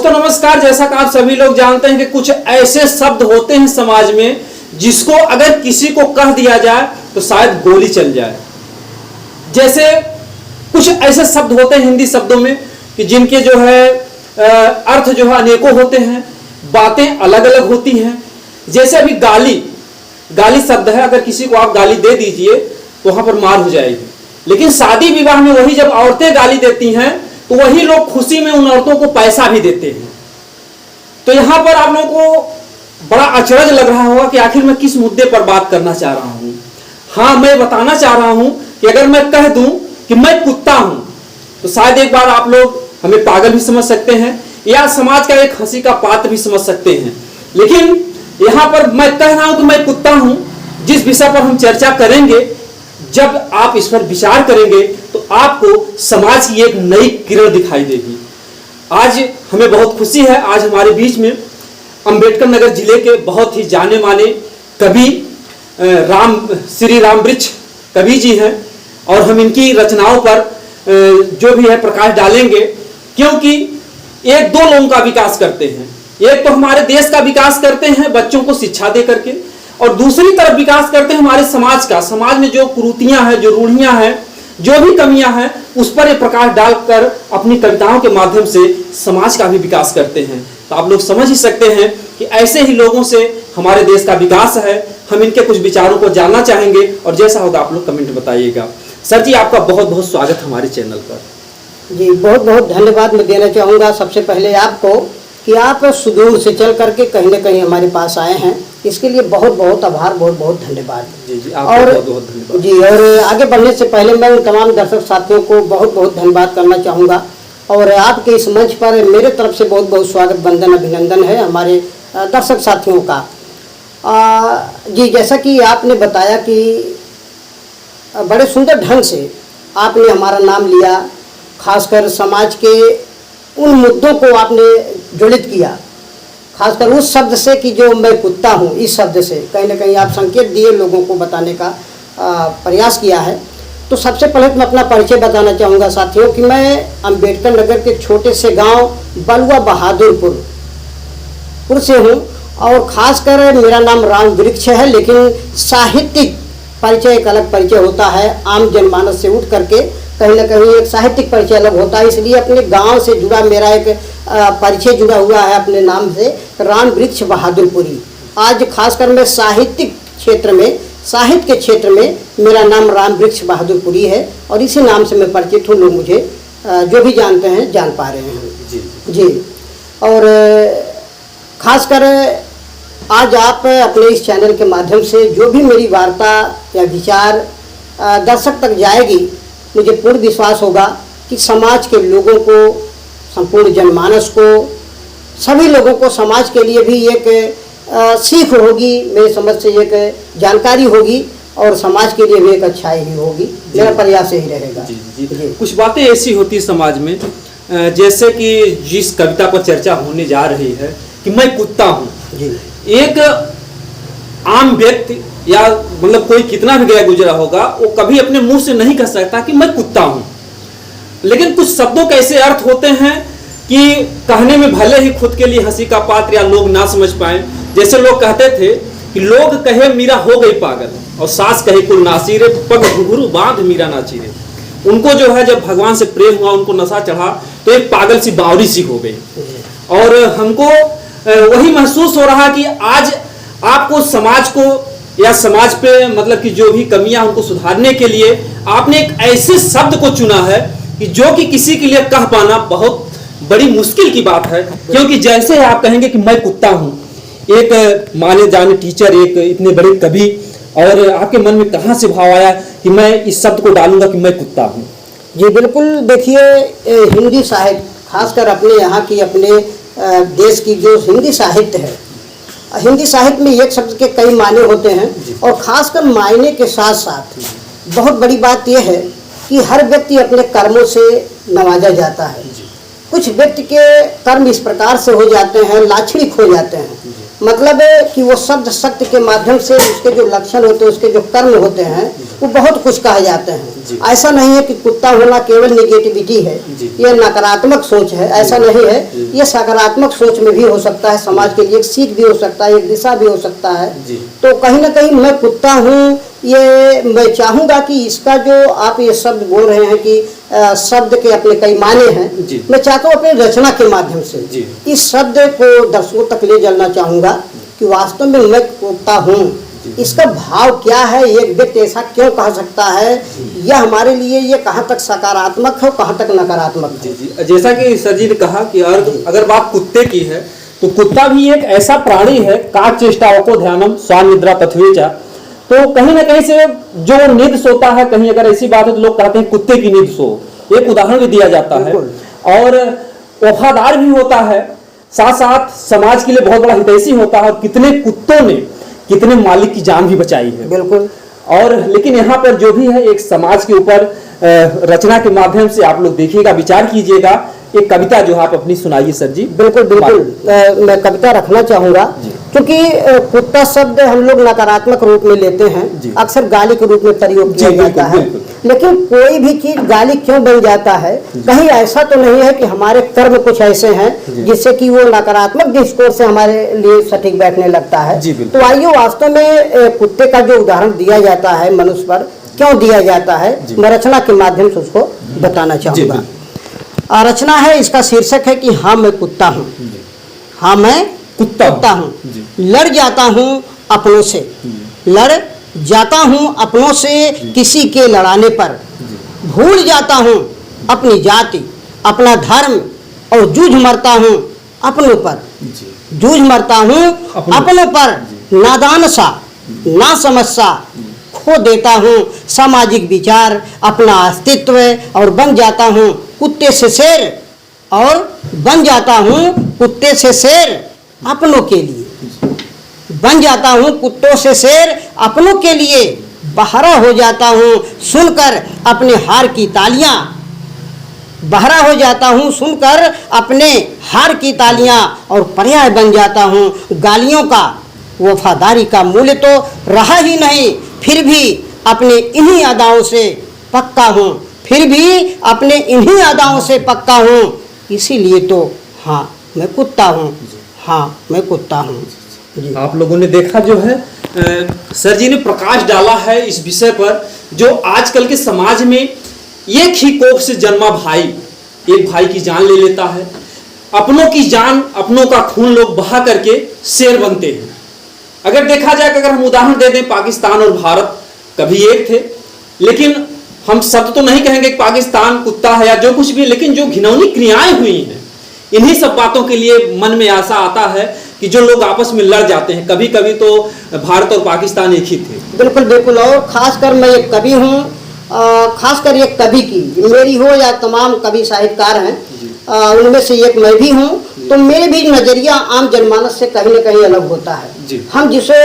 दोस्तों नमस्कार। जैसा कि आप सभी लोग जानते हैं कि कुछ ऐसे शब्द होते हैं समाज में जिसको अगर किसी को कह दिया जाए तो शायद गोली चल जाए। जैसे कुछ ऐसे शब्द होते हैं हिंदी शब्दों में कि जिनके जो है अर्थ जो है अनेकों होते हैं, बातें अलग अलग होती हैं। जैसे अभी गाली शब्द है, अगर किसी को आप गाली दे दीजिए तो वहां पर मार हो जाएगी। लेकिन शादी विवाह में वही जब औरतें गाली देती हैं तो वही लोग खुशी में उन औरतों को पैसा भी देते हैं। तो यहां पर आप लोगों को बड़ा अचरज लग रहा होगा कि आखिर मैं किस मुद्दे पर बात करना चाह रहा हूं। हाँ, मैं बताना चाह रहा हूं कि अगर मैं कह दूं कि मैं कुत्ता हूं तो शायद एक बार आप लोग हमें पागल भी समझ सकते हैं या समाज का एक हंसी का पात्र भी समझ सकते हैं। लेकिन यहां पर मैं कह रहा हूं कि मैं कुत्ता हूं। जिस विषय पर हम चर्चा करेंगे, जब आप इस पर विचार करेंगे तो आपको समाज की एक नई किरण दिखाई देगी। आज हमें बहुत खुशी है, आज हमारे बीच में अंबेडकर नगर जिले के बहुत ही जाने माने कवि श्री राम वृक्ष कवि जी हैं और हम इनकी रचनाओं पर जो भी है प्रकाश डालेंगे, क्योंकि एक दो लोगों का विकास करते हैं। एक तो हमारे देश का विकास करते हैं बच्चों को शिक्षा दे करके, और दूसरी तरफ विकास करते हैं हमारे समाज का। समाज में जो कुरीतियां हैं, जो रूढ़ियां हैं, जो भी कमियां हैं, उस पर एक प्रकाश डालकर अपनी कविताओं के माध्यम से समाज का भी विकास करते हैं। तो आप लोग समझ ही सकते हैं कि ऐसे ही लोगों से हमारे देश का विकास है। हम इनके कुछ विचारों को जानना चाहेंगे और जैसा होगा आप लोग कमेंट बताइएगा। सर जी, आपका बहुत बहुत स्वागत हमारे चैनल पर। जी, बहुत बहुत धन्यवाद मैं देना चाहूँगा सबसे पहले आपको कि आप सुदूर से चल करके कहीं ना कहीं हमारे पास आए हैं। इसके लिए बहुत बहुत आभार, बहुत बहुत धन्यवाद। जी, आपको बहुत बहुत धन्यवाद। जी, और आगे बढ़ने से पहले मैं उन तमाम दर्शक साथियों को बहुत बहुत धन्यवाद करना चाहूँगा और आपके इस मंच पर मेरे तरफ से बहुत बहुत स्वागत, वंदन, अभिनंदन है हमारे दर्शक साथियों का। जी, जैसा कि आपने बताया कि बड़े सुंदर ढंग से आपने हमारा नाम लिया, खासकर समाज के उन मुद्दों को आपने जुड़ित किया, खासकर उस शब्द से कि जो मैं कुत्ता हूँ, इस शब्द से कहीं ना कहीं आप संकेत दिए, लोगों को बताने का प्रयास किया है। तो सबसे पहले तो मैं अपना परिचय बताना चाहूँगा साथियों कि मैं अंबेडकर नगर के छोटे से गांव बलुआ बहादुरपुर से हूँ और ख़ासकर मेरा नाम राम वृक्ष है। लेकिन साहित्यिक परिचय एक अलग परिचय होता है, आम जनमानस से उठ करके कहीं ना कहीं एक साहित्यिक परिचय अलग होता है। इसलिए अपने गांव से जुड़ा मेरा एक परिचय जुड़ा हुआ है अपने नाम से, राम वृक्ष बहादुरपुरी। आज खासकर मैं साहित्यिक क्षेत्र में, साहित्य के क्षेत्र में मेरा नाम राम वृक्ष बहादुरपुरी है और इसी नाम से मैं परिचित हूँ। लोग मुझे जो भी जानते हैं जान पा रहे हैं। जी, और ख़ासकर आज आप अपने इस चैनल के माध्यम से जो भी मेरी वार्ता या विचार दर्शक तक जाएगी, मुझे पूर्ण विश्वास होगा कि समाज के लोगों को, संपूर्ण जनमानस को, सभी लोगों को समाज के लिए भी एक सीख होगी, मेरे समझ से एक जानकारी होगी और समाज के लिए भी एक अच्छाई ही होगी। मेरा प्रयास यही रहेगा। जी, जी, जी। कुछ बातें ऐसी होती है समाज में, जैसे कि जिस कविता पर चर्चा होने जा रही है कि मैं कुत्ता हूँ। एक आम व्यक्ति या मतलब कोई कितना भी गया गुजरा होगा, वो कभी अपने मुंह से नहीं कह सकता कि मैं कुत्ता हूं। लेकिन कुछ शब्दों के ऐसे अर्थ होते हैं कि कहने में भले ही खुद के लिए हंसी का पात्र या लोग ना समझ पाए। जैसे लोग कहते थे कि लोग कहे मीरा हो गई पागल और सास कहे कुल नासिरे, पग घुघरू बांध मीरा नाचिरे। उनको जो है जब भगवान से प्रेम हुआ, उनको नशा चढ़ा तो एक पागल सी बावरी सी हो गई। और हमको वही महसूस हो रहा कि आज आपको समाज को या समाज पे मतलब कि जो भी कमियां उनको सुधारने के लिए आपने एक ऐसे शब्द को चुना है कि जो कि किसी के लिए कह पाना बहुत बड़ी मुश्किल की बात है। क्योंकि जैसे आप कहेंगे कि मैं कुत्ता हूं, एक माने जाने टीचर, एक इतने बड़े कवि, और आपके मन में कहां से भाव आया कि मैं इस शब्द को डालूंगा कि मैं कुत्ता हूं? जी बिल्कुल, देखिए हिंदी साहित्य, खासकर अपने यहाँ की, अपने देश की जो हिंदी साहित्य है, हिंदी साहित्य में एक शब्द के कई मायने होते हैं और ख़ासकर मायने के साथ साथ बहुत बड़ी बात यह है कि हर व्यक्ति अपने कर्मों से नवाजा जाता है। कुछ व्यक्ति के कर्म इस प्रकार से हो जाते हैं, लाछनिक हो जाते हैं मतलब है कि वो शब्द शक्ति के माध्यम से उसके जो लक्षण होते हैं, उसके जो कर्म होते हैं, वो बहुत कुछ कहे जाते हैं। ऐसा नहीं है कि कुत्ता होना केवल निगेटिविटी है, ये नकारात्मक सोच है, ऐसा नहीं है। ये सकारात्मक सोच में भी हो सकता है, समाज के लिए एक सीख भी हो सकता है, एक दिशा भी हो सकता है। तो कहीं ना कहीं मैं कुत्ता हूँ, ये मैं चाहूँगा कि इसका जो आप ये शब्द बोल रहे हैं कि शब्द के अपने कई माने हैं, मैं चाहता हूँ अपनी रचना के माध्यम से इस शब्द को दर्शकों तक ले जाना चाहूँगा कि वास्तव में मैं कुत्ता हूँ, इसका भाव क्या है, एक व्यक्ति ऐसा क्यों कह सकता है, यह हमारे लिए ये कहाँ तक सकारात्मक है, कहाँ तक नकारात्मक है। जैसा कि सर जी ने कहा कि अगर बात कुत्ते की है तो कुत्ता भी एक ऐसा प्राणी है, काक चेष्टाओं को ध्यानम स्वान निद्रा तथ्वेचा। तो कहीं ना कहीं से जो नींद सोता है, कहीं अगर ऐसी बात है तो लोग कहते हैं कुत्ते की नींद सो, एक उदाहरण भी दिया जाता है। और वफादार भी होता है, साथ साथ समाज के लिए बहुत बड़ा हितैषी होता है। और कितने कुत्तों ने कितने मालिक की जान भी बचाई है। बिल्कुल। और लेकिन यहाँ पर जो भी है एक समाज के ऊपर रचना के माध्यम से आप लोग देखिएगा, विचार कीजिएगा। एक कविता जो आप अपनी सुनाइए सर जी। बिल्कुल बिल्कुल, मैं कविता रखना चाहूँगा, क्योंकि कुत्ता शब्द हम लोग नकारात्मक रूप में लेते हैं, अक्सर गाली के रूप में प्रयोग किया जाता है। लेकिन कोई भी चीज गाली क्यों बन जाता है, कहीं ऐसा तो नहीं है कि हमारे कर्म कुछ ऐसे हैं जिससे कि वो नकारात्मक दृष्टिकोण से हमारे लिए सटीक बैठने लगता है। तो आइए वास्तव में कुत्ते का जो उदाहरण दिया जाता है मनुष्य पर, क्यों दिया जाता है, मैं रचना के माध्यम से उसको बताना चाहूँगा। रचना है, इसका शीर्षक है कि हाँ मैं कुत्ता हूँ, हाँ मैं कुत्ता हूँ। लड़ जाता हूँ अपनों से, लड़ जाता हूँ अपनों से किसी के लड़ाने पर, भूल जाता हूँ अपनी जाति अपना धर्म और जूझ मरता हूँ अपनों पर, जूझ मरता हूँ अपनों पर, नादान सा ना समझ सा खो देता हूँ सामाजिक विचार अपना अस्तित्व, और बन जाता हूँ कुत्ते से शेर, और बन जाता हूँ कुत्ते से शेर अपनों के लिए, बन जाता हूँ कुत्तों से शेर अपनों के लिए, बहरा हो जाता हूँ सुनकर अपने हार की तालियां, बहरा हो जाता हूँ सुनकर अपने हार की तालियां, और पर्याय बन जाता हूँ गालियों का। वफादारी का मूल्य तो रहा ही नहीं, फिर भी अपने इन्हीं अदाओं से पक्का हूँ, फिर भी अपने इन्हीं अदाओं से पक्का हूँ, इसीलिए तो हाँ मैं कुत्ता हूँ, हाँ मैं कुत्ता हूँ। आप लोगों ने देखा जो है सर जी ने प्रकाश डाला है इस विषय पर, जो आजकल के समाज में एक ही कोख से जन्मा भाई एक भाई की जान ले लेता है। अपनों की जान, अपनों का खून लोग बहा करके शेर बनते हैं। अगर देखा जाए कि अगर हम उदाहरण दे दें, पाकिस्तान और भारत कभी एक थे, लेकिन हम शब्द तो नहीं कहेंगे कि पाकिस्तान कुत्ता है या जो कुछ भी, लेकिन जो घिनौनी क्रियाएं हुई हैं, इन्हीं सब बातों के लिए मन में ऐसा आता है कि जो लोग आपस में लड़ जाते हैं। कभी कभी तो भारत और पाकिस्तान एक ही थे। बिल्कुल बिल्कुल। और खासकर मैं एक कवि हूँ, खासकर एक कवि की मेरी हो या तमाम कवि साहित्यकार हैं, उनमें से एक मैं भी हूँ, तो मेरे भी नज़रिया आम जनमानस से कहीं ना कहीं अलग होता है। हम जिसे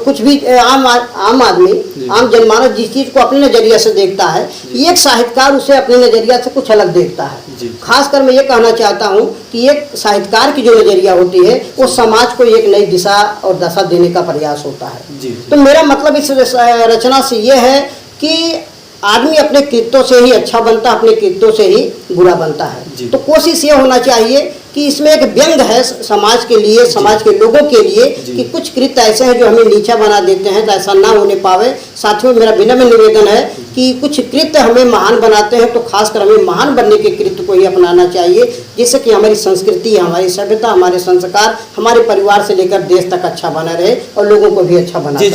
कुछ भी आम आदमी, आम जनमानस जिस चीज़ को अपने नज़रिया से देखता है, एक साहित्यकार उसे अपने नज़रिया से कुछ अलग देखता है। खासकर मैं ये कहना चाहता हूँ कि एक साहित्यकार की जो नज़रिया होती है वो समाज को एक नई दिशा और दशा देने का प्रयास होता है। तो मेरा मतलब इस रचना से ये है कि आदमी अपने कृत्यों से ही अच्छा बनता है, अपने कृत्यों से ही बुरा बनता है। तो कोशिश ये होना चाहिए कि इसमें एक व्यंग है समाज के लिए, समाज के लोगों के लिए, कि कुछ कृत्य ऐसे हैं जो हमें नीचा बना देते हैं, तो ऐसा ना होने पावे। साथियों, मेरा विनम्र निवेदन है कि कुछ कृत्य हमें महान बनाते हैं, तो खासकर हमें महान बनने के कृत्य को ही अपनाना चाहिए, जिससे कि हमारी संस्कृति, हमारी सभ्यता, हमारे संस्कार, हमारे परिवार से लेकर देश तक अच्छा बना रहे और लोगों को भी अच्छा बना रहे।